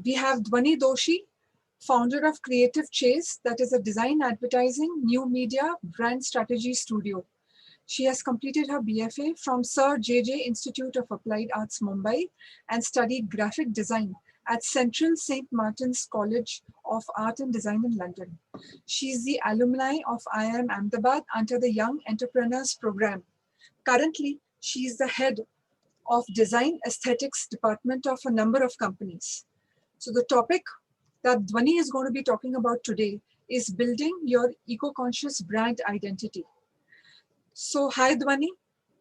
We have Dhwani Doshi, founder of Creative Chase, that is a design, advertising, new media, brand strategy studio. She has completed her BFA from Sir J.J. Institute of Applied Arts, Mumbai, and studied graphic design at Central St. Martin's College of Art and Design in London. She is the alumni of IIM Ahmedabad under the Young Entrepreneurs Program. Currently, she is the head of Design Aesthetics Department of a number of companies. So the topic that Dhwani is going to be talking about today is building your eco-conscious brand identity. So hi Dhwani.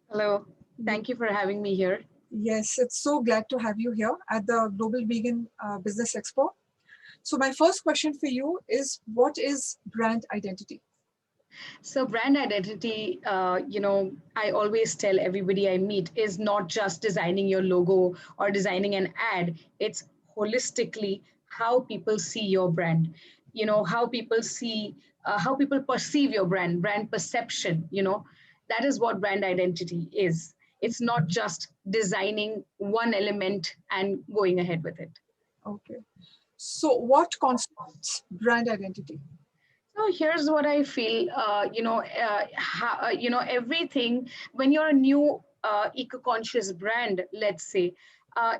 Hello, thank you for having me here. Yes, it's so glad to have you here at the Global Vegan Business Expo. So my first question for you is, what is brand identity? So brand identity, I always tell everybody I meet is not just designing your logo or designing an ad. It's holistically how people see your brand, how people see, how people perceive your brand perception, that is what brand identity is. It's not just designing one element and going ahead with it. Okay. So what constitutes brand identity? So here's what I feel. Everything when you're a new eco-conscious brand, let's say, uh,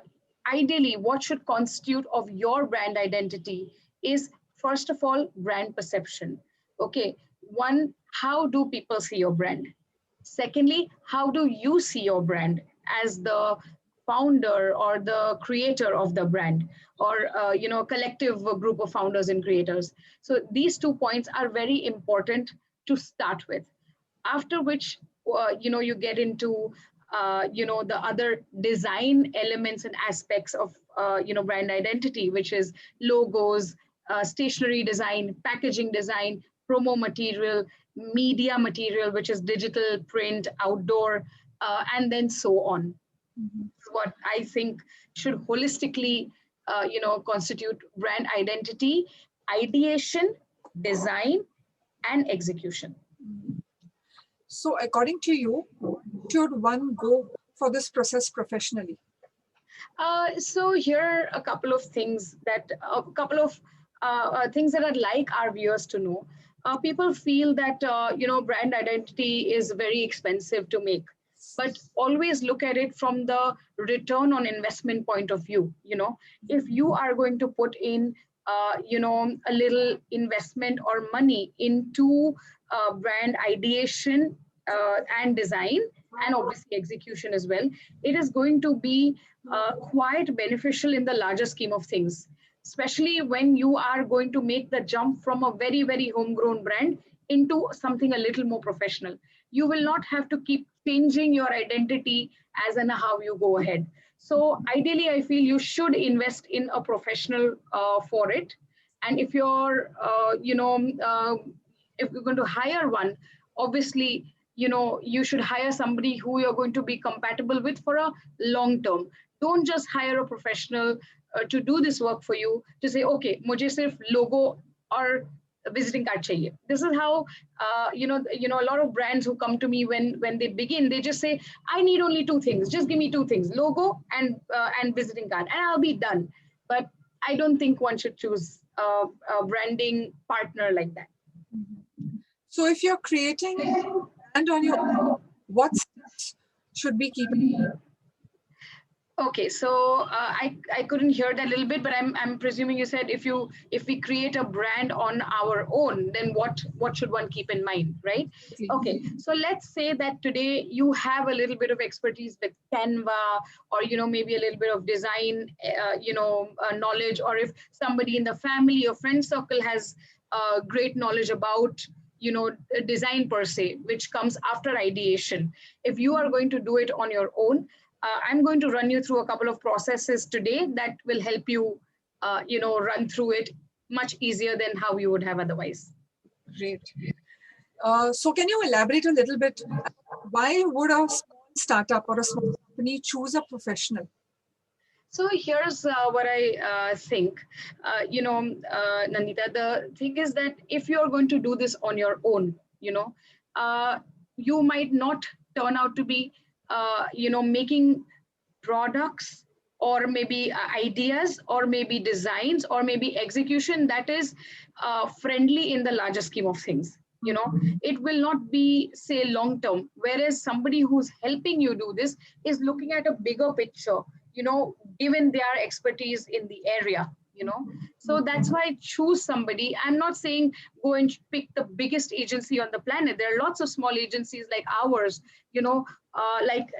ideally, what should constitute of your brand identity is first of all brand perception. Okay, one, how do people see your brand? Secondly, how do you see your brand as the founder or the creator of the brand, or collective group of founders and creators? So these 2 points are very important to start with. After which, you get into the other design elements and aspects of brand identity, which is logos, stationery design, packaging design, promo material, media material, which is digital, print, outdoor, and then so on. Mm-hmm. What I think should holistically, constitute brand identity: ideation, design, and execution. So according to you, should one go for this process professionally? So here are a couple of things that things that I'd like our viewers to know. People feel that brand identity is very expensive to make, but always look at it from the return on investment point of view. If you are going to put in a little investment or money into brand ideation and design, and obviously execution as well, it is going to be quite beneficial in the larger scheme of things, especially when you are going to make the jump from a very, very homegrown brand into something a little more professional. You will not have to keep changing your identity as and how you go ahead. So ideally, I feel you should invest in a professional for it. And if you're, if you're going to hire one, obviously, you should hire somebody who you're going to be compatible with for a long term. Don't just hire a professional to do this work for you, to say, okay, mujhe sirf logo or visiting card chahiye. This is how a lot of brands who come to me when they begin, they just say, I need only 2 things. Just give me 2 things: logo and visiting card, and I'll be done. But I don't think one should choose a branding partner like that. So if you're creating a brand on your own, what steps should we keep in mind? Okay, so I couldn't hear that a little bit, but I'm presuming you said if we create a brand on our own, then what should one keep in mind, right? Okay, so let's say that today you have a little bit of expertise with Canva, or maybe a little bit of design, knowledge, or if somebody in the family or friend circle has great knowledge about design per se, which comes after ideation. If you are going to do it on your own, I'm going to run you through a couple of processes today that will help you, run through it much easier than how you would have otherwise. Great. So can you elaborate a little bit? Why would a small startup or a small company choose a professional? So here's what I think, Nandita. The thing is that if you're going to do this on your own, you might not turn out to be, making products or maybe ideas, or maybe designs, or maybe execution that is friendly in the larger scheme of things. It will not be, say, long term, whereas somebody who's helping you do this is looking at a bigger picture, given their expertise in the area. So that's why I choose somebody. I'm not saying go and pick the biggest agency on the planet. There are lots of small agencies like ours, Nanita,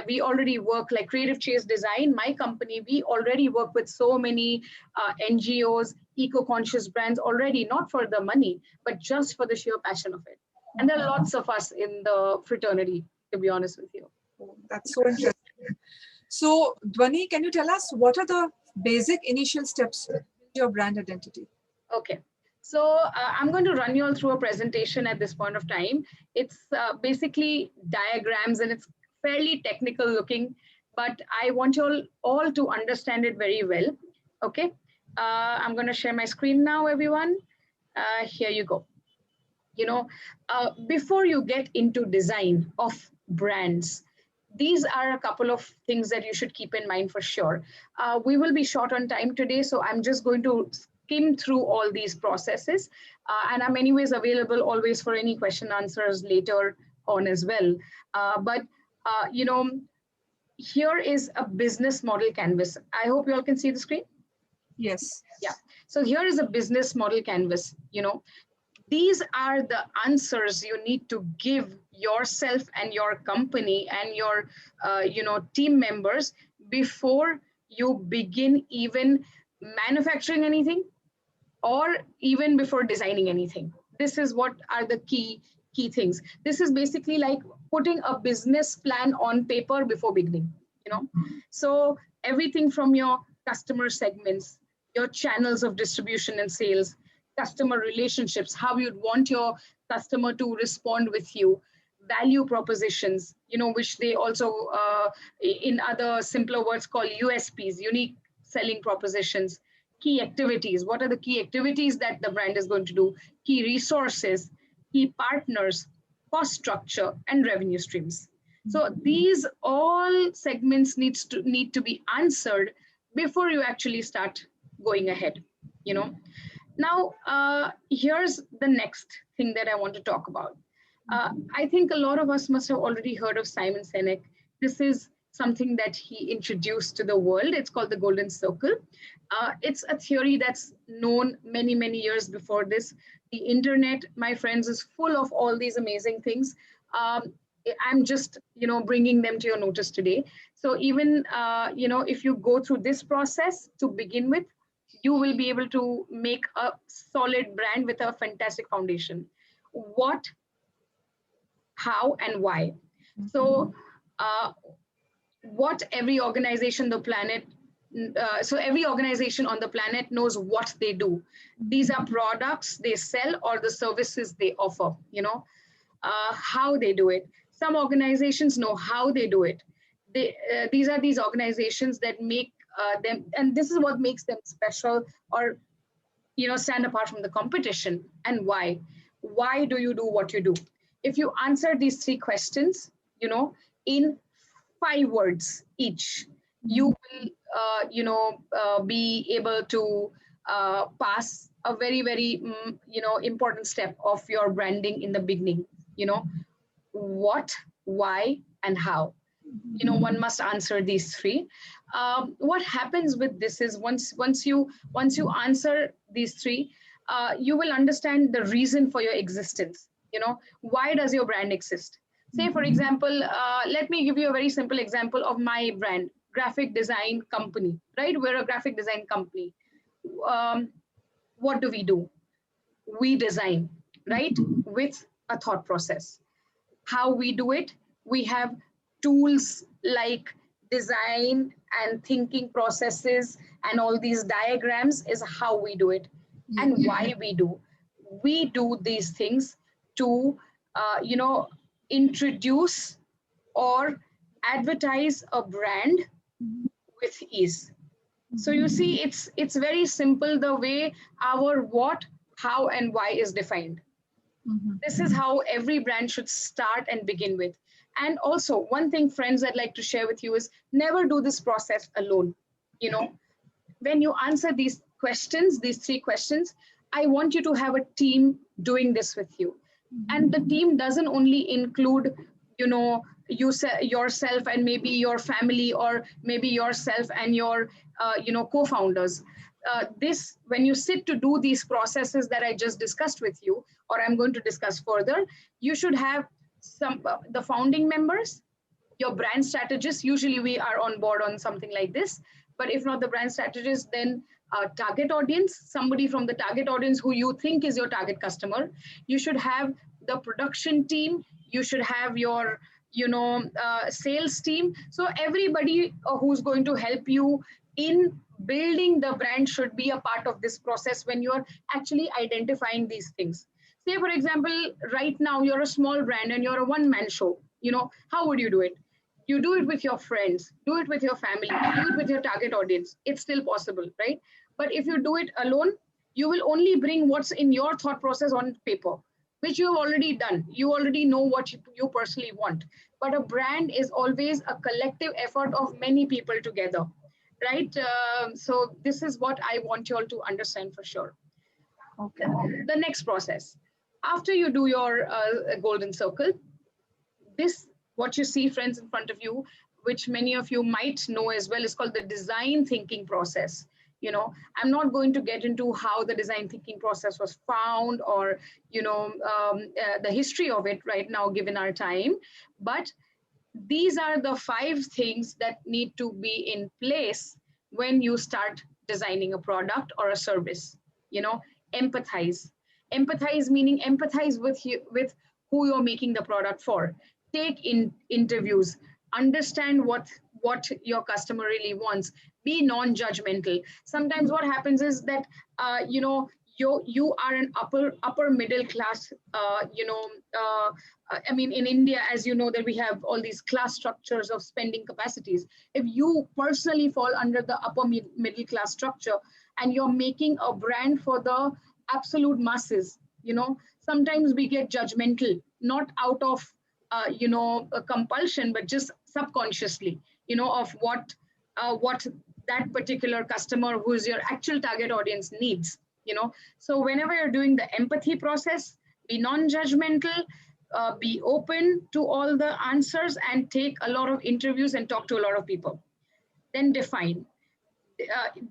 we already work like Creative Chase Design, my company. We already work with so many NGOs, eco-conscious brands already, not for the money, but just for the sheer passion of it. And there are lots of us in the fraternity, to be honest with you. Oh, that's so interesting. So, Dhwani, can you tell us what are the basic initial steps to build your brand identity? Okay. So I'm going to run you all through a presentation at this point of time. It's basically diagrams and it's fairly technical looking, but I want you all to understand it very well. Okay. I'm going to share my screen now, everyone. Here you go. Before you get into design of brands, these are a couple of things that you should keep in mind for sure. We will be short on time today, so I'm just going to skim through all these processes. And I'm anyways available always for any question answers later on as well. Here is a business model canvas. I hope you all can see the screen. Yes. Yeah. So here is a business model canvas. These are the answers you need to give yourself and your company and your team members before you begin even manufacturing anything or even before designing anything. This is what are the key things. This is basically like putting a business plan on paper before beginning. So everything from your customer segments, your channels of distribution and sales, customer relationships, how you'd want your customer to respond with you, value propositions, which they also, in other simpler words, call USPs, unique selling propositions, key activities. What are the key activities that the brand is going to do? Key resources, key partners, cost structure, and revenue streams. So these all segments need to be answered before you actually start going ahead. Now, here's the next thing that I want to talk about. I think a lot of us must have already heard of Simon Sinek. This is something that he introduced to the world. It's called the Golden Circle. It's a theory that's known many, many years before this. The internet, my friends, is full of all these amazing things. I'm just, bringing them to your notice today. So even, if you go through this process to begin with, you will be able to make a solid brand with a fantastic foundation. What, how, and why. So what every organization on the planet knows what they do. These are products they sell or the services they offer, how they do it. Some organizations know how they do it. These are these organizations that make them, and this is what makes them special or stand apart from the competition. And why do you do what you do? If you answer these three questions in 5 words each, you will be able to pass a very, very important step of your branding in the beginning. What, why, and how. One must answer these 3. What happens with this is once you answer these 3, you will understand the reason for your existence. Why does your brand exist? Say, for example, let me give you a very simple example of my brand, graphic design company, right? We're a graphic design company. What do? We design, right? With a thought process. How we do it? We have tools like design and thinking processes and all these diagrams is how we do it. And why we do. We do these things to, introduce or advertise a brand with ease. So you see, it's very simple the way our what, how, and why is defined. This is how every brand should start and begin with. And also one thing, friends, I'd like to share with you is never do this process alone. You know, when you answer these questions, these 3 questions, I want you to have a team doing this with you. And the team doesn't only include, you know, yourself and maybe your family, or maybe yourself and your, co-founders. This, when you sit to do these processes that I just discussed with you, or I'm going to discuss further, you should have some the founding members, your brand strategist. Usually we are on board on something like this, but if not the brand strategist, then target audience, somebody from the target audience who you think is your target customer. You should have the production team. You should have your, sales team. So everybody who's going to help you in building the brand should be a part of this process when you're actually identifying these things. Say, for example, right now you're a small brand and you're a one-man show. How would you do it? You do it with your friends, do it with your family, do it with your target audience. It's still possible, right? But if you do it alone, you will only bring what's in your thought process on paper, which you've already done. You already know what you personally want. But a brand is always a collective effort of many people together, right? So this is what I want you all to understand for sure. Okay. The next process, after you do your golden circle, this, what you see, friends, in front of you, which many of you might know as well, is called the design thinking process. I'm not going to get into how the design thinking process was found, or the history of it right now given our time, but these are the 5 things that need to be in place when you start designing a product or a service. Empathize. Empathize meaning empathize with you, with who you're making the product for. Take in interviews, understand what your customer really wants. Be non-judgmental. Sometimes what happens is that you are an upper middle class. I mean, in India, as you know, that we have all these class structures of spending capacities. If you personally fall under the upper middle class structure and you're making a brand for the absolute masses, sometimes we get judgmental, not out of a compulsion, but just subconsciously, of what that particular customer, who is your actual target audience, needs. So whenever you're doing the empathy process, be non-judgmental, be open to all the answers, and take a lot of interviews and talk to a lot of people. Then define.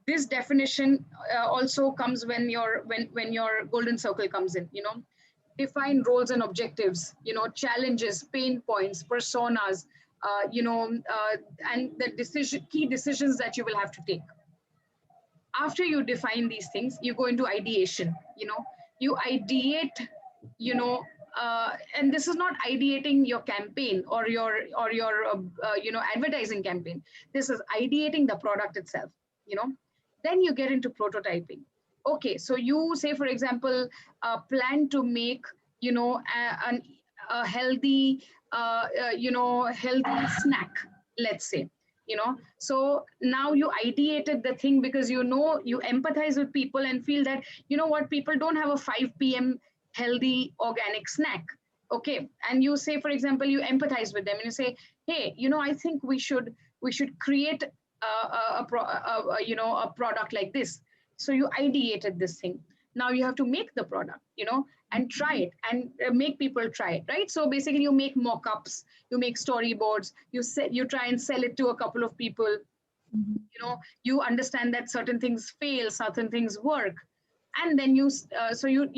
This definition also comes when your golden circle comes in. Define roles and objectives, challenges, pain points, personas, and the key decisions that you will have to take. After you define these things, you go into ideation. You ideate, and this is not ideating your campaign or your advertising campaign. This is ideating the product itself. Then you get into prototyping. Okay, so you say, for example, plan to make a healthy healthy snack, let's say. So now you ideated the thing because you empathize with people and feel that what, people don't have a 5 p.m. healthy organic snack. Okay, and you say, for example, you empathize with them and you say, hey, I think we should create a product like this. So you ideated this thing. Now you have to make the product, and try it, and make people try it, right? So basically you make mock-ups, you make storyboards, you try and sell it to a couple of people. You understand that certain things fail, certain things work, and then you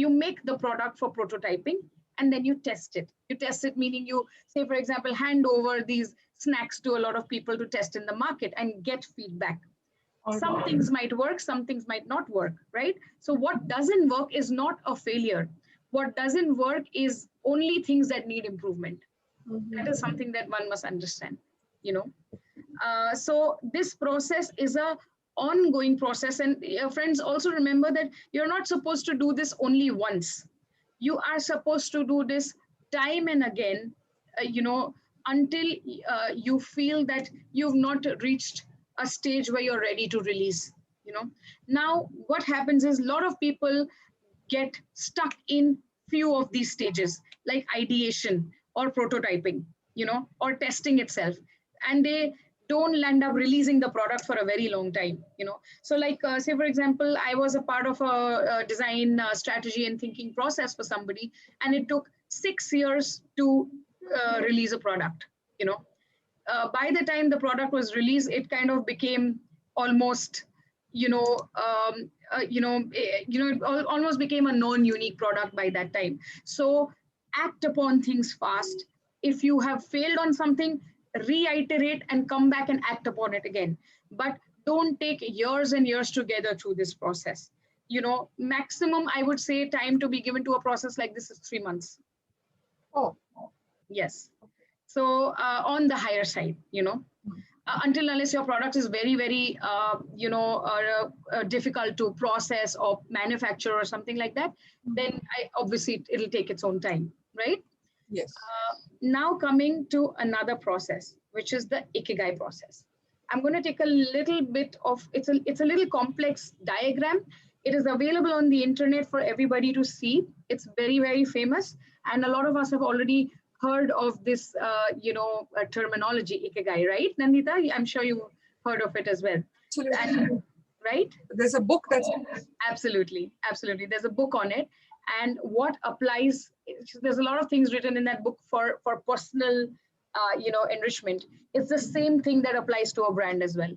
make the product for prototyping, and then you test it. You test it meaning you say, for example, hand over these snacks to a lot of people to test in the market and get feedback. Some things might work, some things might not work, right? So what doesn't work is not a failure. What doesn't work is only things that need improvement. That is something that one must understand. So this process is a ongoing process, and friends, also remember that you're not supposed to do this only once. You are supposed to do this time and again, until you feel that you've not reached a stage where you're ready to release. Now what happens is, a lot of people get stuck in few of these stages, like ideation or prototyping. or testing itself, and they don't end up releasing the product for a very long time. So like say for example, I was a part of a design strategy and thinking process for somebody, and it took 6 years to release a product. By the time the product was released, it kind of became almost, it almost became a non-unique product by that time. So act upon things fast. If you have failed on something, reiterate and come back and act upon it again. But don't take years and years together through this process. Maximum, I would say, time to be given to a process like this is 3 months. Oh, yes. So on the higher side, until unless your product is very, very, difficult to process or manufacture or something like that, then obviously it'll take its own time, right? yes. Now coming to another process, which is the Ikigai process. I'm going to take a little bit of, it's a little complex diagram. It is available on the internet for everybody to see. It's very, very famous. And a lot of us have already heard of this, terminology, Ikigai, right, Nandita? I'm sure you heard of it as well. And, right? There's a book that's... Absolutely, absolutely. There's a book on it. And what applies, there's a lot of things written in that book for personal, enrichment. It's the same thing that applies to a brand as well,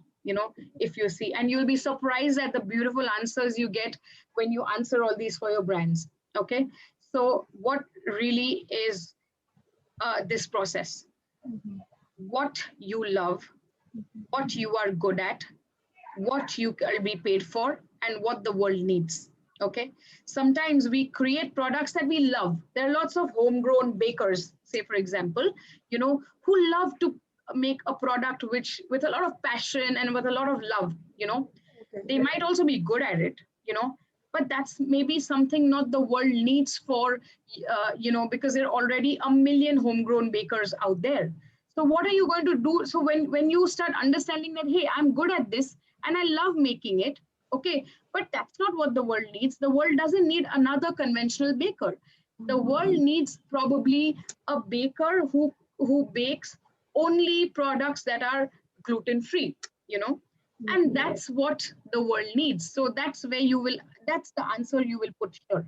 if you see. And you'll be surprised at the beautiful answers you get when you answer all these for your brands, okay? So what really is this process? What you love, what you are good at, what you can be paid for, and what the world needs. Okay. Sometimes we create products that we love. There are lots of homegrown bakers, say for example, who love to make a product with a lot of passion and with a lot of love. They might also be good at it, but that's maybe something not the world needs for, because there are already a million homegrown bakers out there. So what are you going to do? So when you start understanding that, hey, I'm good at this and I love making it, okay, but that's not what the world needs. The world doesn't need another conventional baker. The world needs probably a baker who bakes only products that are gluten-free, and that's what the world needs. So that's the answer you will put here,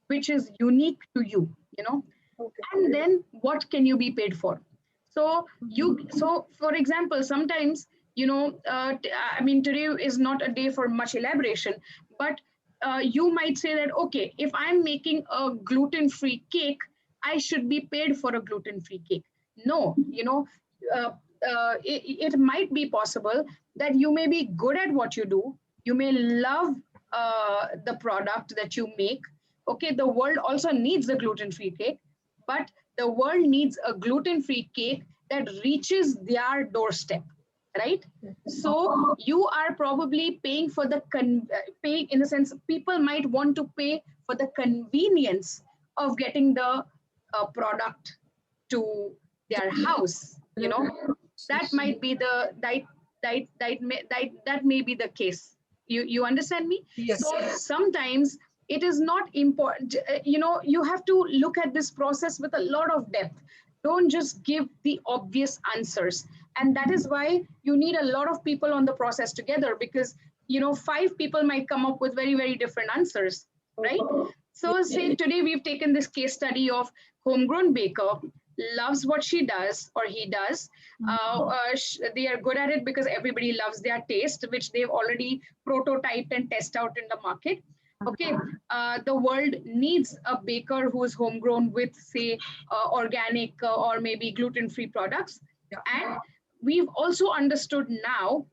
which is unique to you, Okay. And then what can you be paid for? So for example, sometimes, today is not a day for much elaboration, but you might say that, okay, if I'm making a gluten-free cake, I should be paid for a gluten-free cake. No, it might be possible that you may be good at what you do. You may love the product that you make. Okay, the world also needs a gluten-free cake, but the world needs a gluten-free cake that reaches their doorstep, right? So you are probably paying for paying in the sense, people might want to pay for the convenience of getting the product to their house. That might be that may be the case. You understand me? Yes. So sometimes it is not important. You have to look at this process with a lot of depth. Don't just give the obvious answers. And that is why you need a lot of people on the process together, because 5 people might come up with very, very different answers, right? So say today we've taken this case study of homegrown baker, loves what she does or he does. They are good at it because everybody loves their taste, which they've already prototyped and test out in the market. Okay, the world needs a baker who is homegrown with, say, organic or maybe gluten-free products. Yeah. And we've also understood now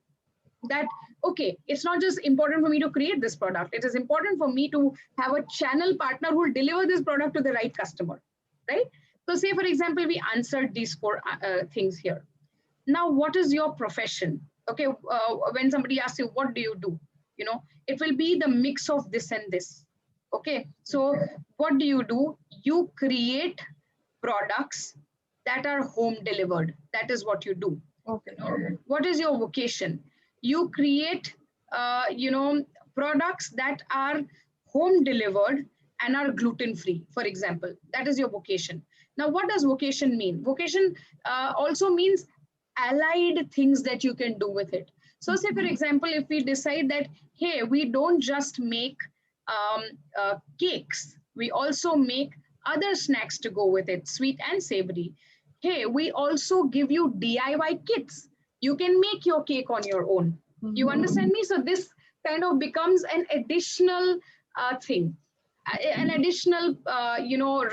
that, okay, it's not just important for me to create this product. It is important for me to have a channel partner who will deliver this product to the right customer, right? So say, for example, we answered these 4 things here. Now, what is your profession? Okay, when somebody asks you, what do you do? It will be the mix of this and this. Okay, so what do? You create products that are home delivered. That is what you do. Okay. What is your vocation? You create, products that are home delivered and are gluten-free, for example. That is your vocation. Now, what does vocation mean? Vocation also means allied things that you can do with it. So say, for example, if we decide that, hey, we don't just make cakes, we also make other snacks to go with it, sweet and savory. Hey, we also give you DIY kits. You can make your cake on your own. You understand me? So this kind of becomes an additional thing, an additional,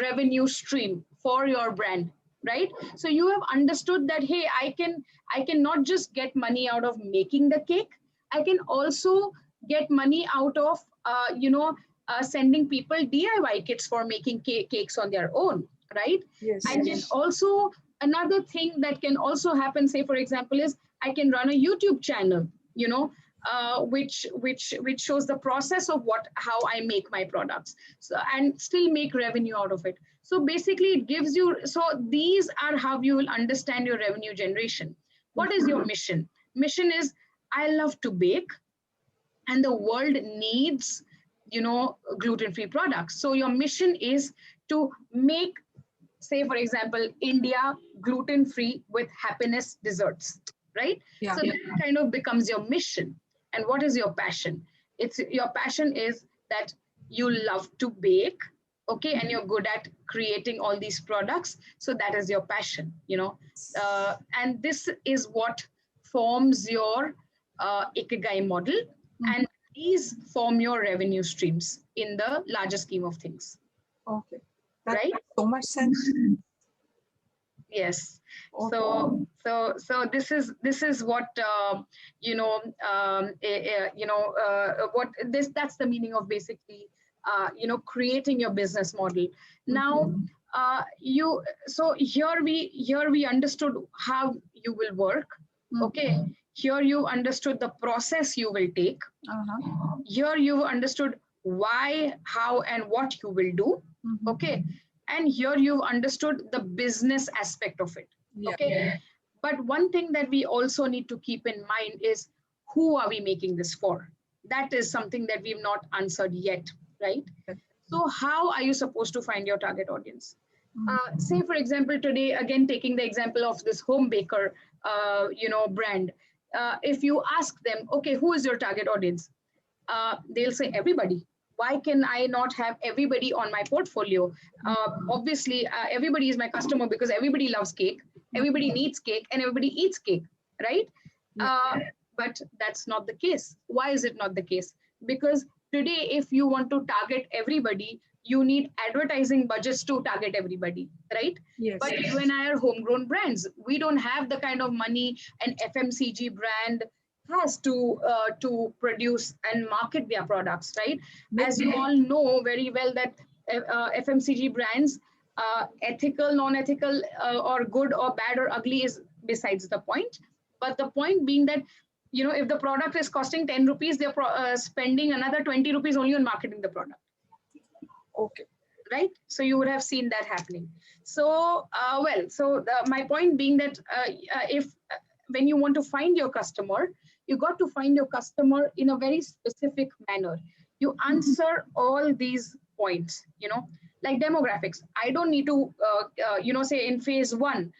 revenue stream for your brand, right? So you have understood that, hey, I can not just get money out of making the cake. I can also get money out of, sending people DIY kits for making cakes on their own, right? Yes. I can also, another thing that can also happen, say, for example, is I can run a YouTube channel, which shows the process of how I make my products, so, and still make revenue out of it. So basically it gives you, so these are how you will understand your revenue generation. What is your mission? Mission is, I love to bake and the world needs, gluten-free products. So your mission is to make, say, for example, India gluten-free with happiness desserts, right? Yeah. So that kind of becomes your mission. And what is your passion? It's your passion is that you love to bake, okay, and you're good at creating all these products. So that is your passion, and this is what forms your ikigai model, and these form your revenue streams in the larger scheme of things. Okay. That Right? makes so much sense. Yes. Okay. So this is what what this, that's the meaning of basically creating your business model. Now so here we understood how you will work. Okay. Here you understood the process you will take. Here you understood why, how, and what you will do. Okay. And here you've understood the business aspect of it. Yeah. Okay. But one thing that we also need to keep in mind is, who are we making this for? That is something that we've not answered yet, right? So how are you supposed to find your target audience? Say, for example, today, again, taking the example of this home baker, brand. If you ask them, okay, who is your target audience? They'll say everybody. Why can I not have everybody on my portfolio? Obviously, everybody is my customer because everybody loves cake, everybody needs cake, and everybody eats cake, right? But that's not the case. Why is it not the case? Because today, if you want to target everybody, you need advertising budgets to target everybody, right? Yes. But you and I are homegrown brands. We don't have the kind of money an FMCG brand has to produce and market their products, right? As you all know very well that FMCG brands, ethical, non-ethical, or good or bad or ugly is besides the point. But the point being that, if the product is costing 10 rupees, they're spending another 20 rupees only on marketing the product. Okay. Right? So you would have seen that happening. So, my point being that when you want to find your customer, you got to find your customer in a very specific manner. You answer all these points, like demographics. I don't need to, say in phase 1,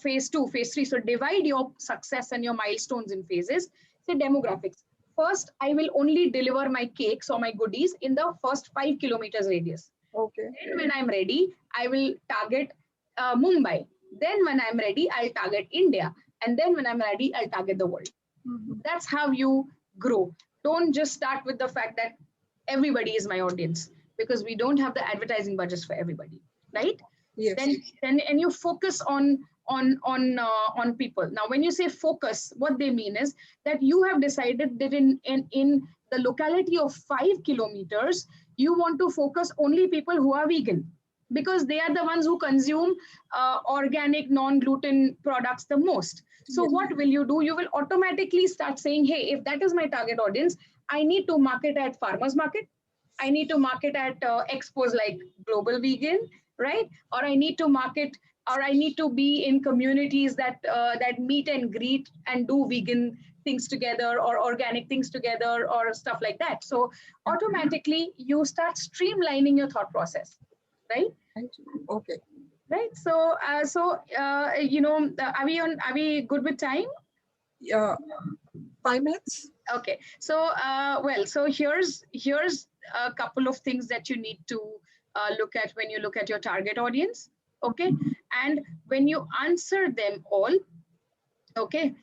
phase 2, phase 3. So divide your success and your milestones in phases. Say demographics. First, I will only deliver my cakes or my goodies in the first 5 kilometers radius. Okay. Then when I'm ready, I will target Mumbai. Then when I'm ready, I'll target India. And then when I'm ready, I'll target the world. That's how you grow. Don't just start with the fact that everybody is my audience, because we don't have the advertising budgets for everybody, right? Yes. Then and you focus on people. Now, when you say focus, what they mean is that you have decided that in the locality of 5 kilometers, you want to focus only people who are vegan, because they are the ones who consume organic, non-gluten products the most. So what will you do? You will automatically start saying, hey, if that is my target audience, I need to market at farmers market. I need to market at expos like Global Vegan, right? Or I need to market, or I need to be in communities that meet and greet and do vegan things together or organic things together or stuff like that. So automatically you start streamlining your thought process, right? Okay. Right. So, are we good with time? Yeah, 5 minutes. Okay. So, so here's a couple of things that you need to look at when you look at your target audience. Okay, and when you answer them all, okay,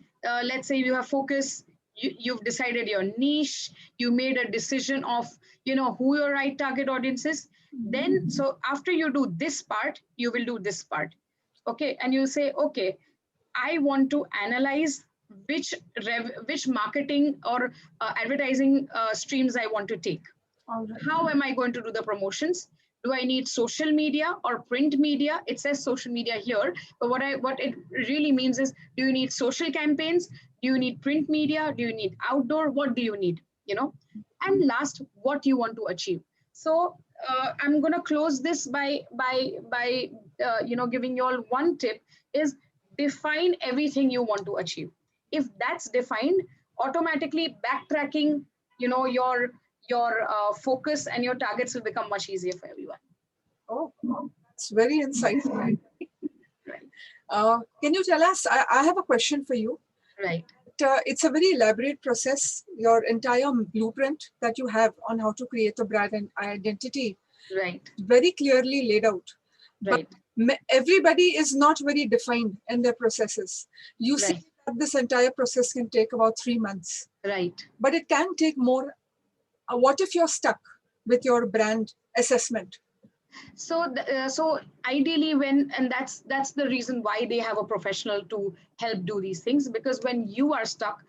let's say you have focus, you've decided your niche, you made a decision of who your right target audience is. Then, so after you do this part, you will do this part. Okay, and you say, okay, I want to analyze which marketing or advertising streams I want to take. All right. How am I going to do the promotions? Do I need social media or print media? It says social media here, but what it really means is, do you need social campaigns? Do you need print media? Do you need outdoor? What do you need? And last, what you want to achieve. So I'm going to close this by giving you all one tip is define everything you want to achieve. If that's defined, automatically backtracking, your focus and your targets will become much easier for everyone. Oh, it's very insightful. Right. Can you tell us? I have a question for you. Right. It's a very elaborate process, your entire blueprint that you have on how to create a brand and identity, Right. very clearly laid out. Right. But everybody is not very defined in their processes. You Right. see that this entire process can take about 3 months. Right. But it can take more. What if you're stuck with your brand assessment? So ideally, and that's the reason why they have a professional to help do these things, because when you are stuck,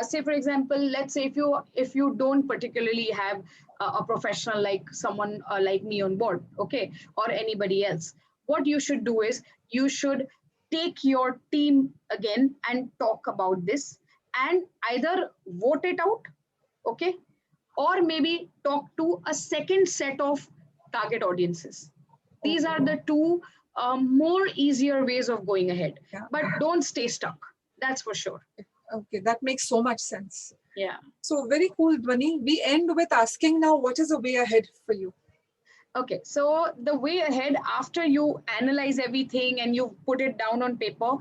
say for example, let's say if you don't particularly have a professional like someone like me on board, okay, or anybody else, what you should do is you should take your team again and talk about this and either vote it out, okay, or maybe talk to a second set of target audiences. These are the two more easier ways of going ahead. Yeah. But don't stay stuck. That's for sure. Okay, that makes so much sense. Yeah. So very cool, Dhwani. We end with asking now, what is the way ahead for you? Okay, so the way ahead after you analyze everything and you put it down on paper,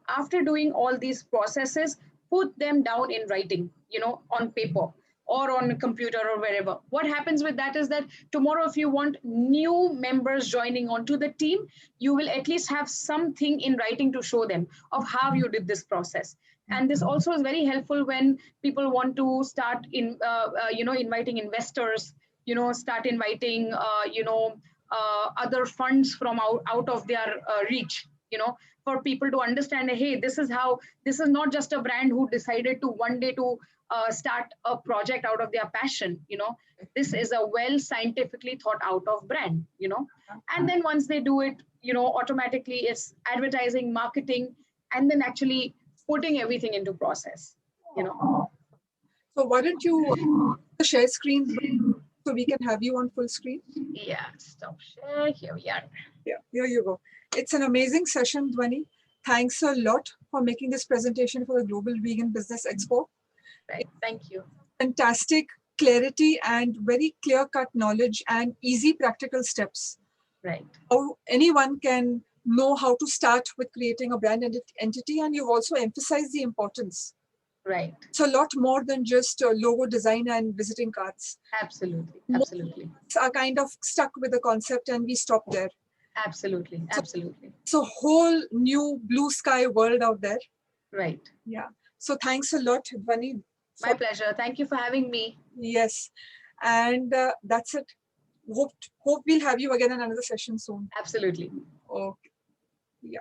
after doing all these processes, put them down in writing, on paper or on a computer or wherever. What happens with that is that tomorrow, if you want new members joining onto the team, you will at least have something in writing to show them of how you did this process. And this also is very helpful when people want to start inviting investors, start inviting, other funds from out of their reach, for people to understand, hey, this is not just a brand who decided to one day to start a project out of their passion, this is a well scientifically thought out of brand, and then once they do it, automatically it's advertising, marketing, and then actually putting everything into process, So why don't you share screen so we can have you on full screen? Yeah, stop share. Here we are. Yeah, here you go. It's an amazing session, Dhwani. Thanks a lot for making this presentation for the Global Vegan Business Expo. Right. Thank you. Fantastic clarity and very clear-cut knowledge and easy practical steps. Right. How anyone can know how to start with creating a brand entity, and you've also emphasized the importance. Right. It's a lot more than just logo design and visiting cards. Absolutely. Absolutely. Most are kind of stuck with the concept and we stop there. Absolutely. Absolutely. It's a whole new blue sky world out there. Right. Yeah. So thanks a lot, Dhwani. My pleasure. Thank you for having me. Yes. And that's it. Hope we'll have you again in another session soon. Absolutely. Okay. Yeah.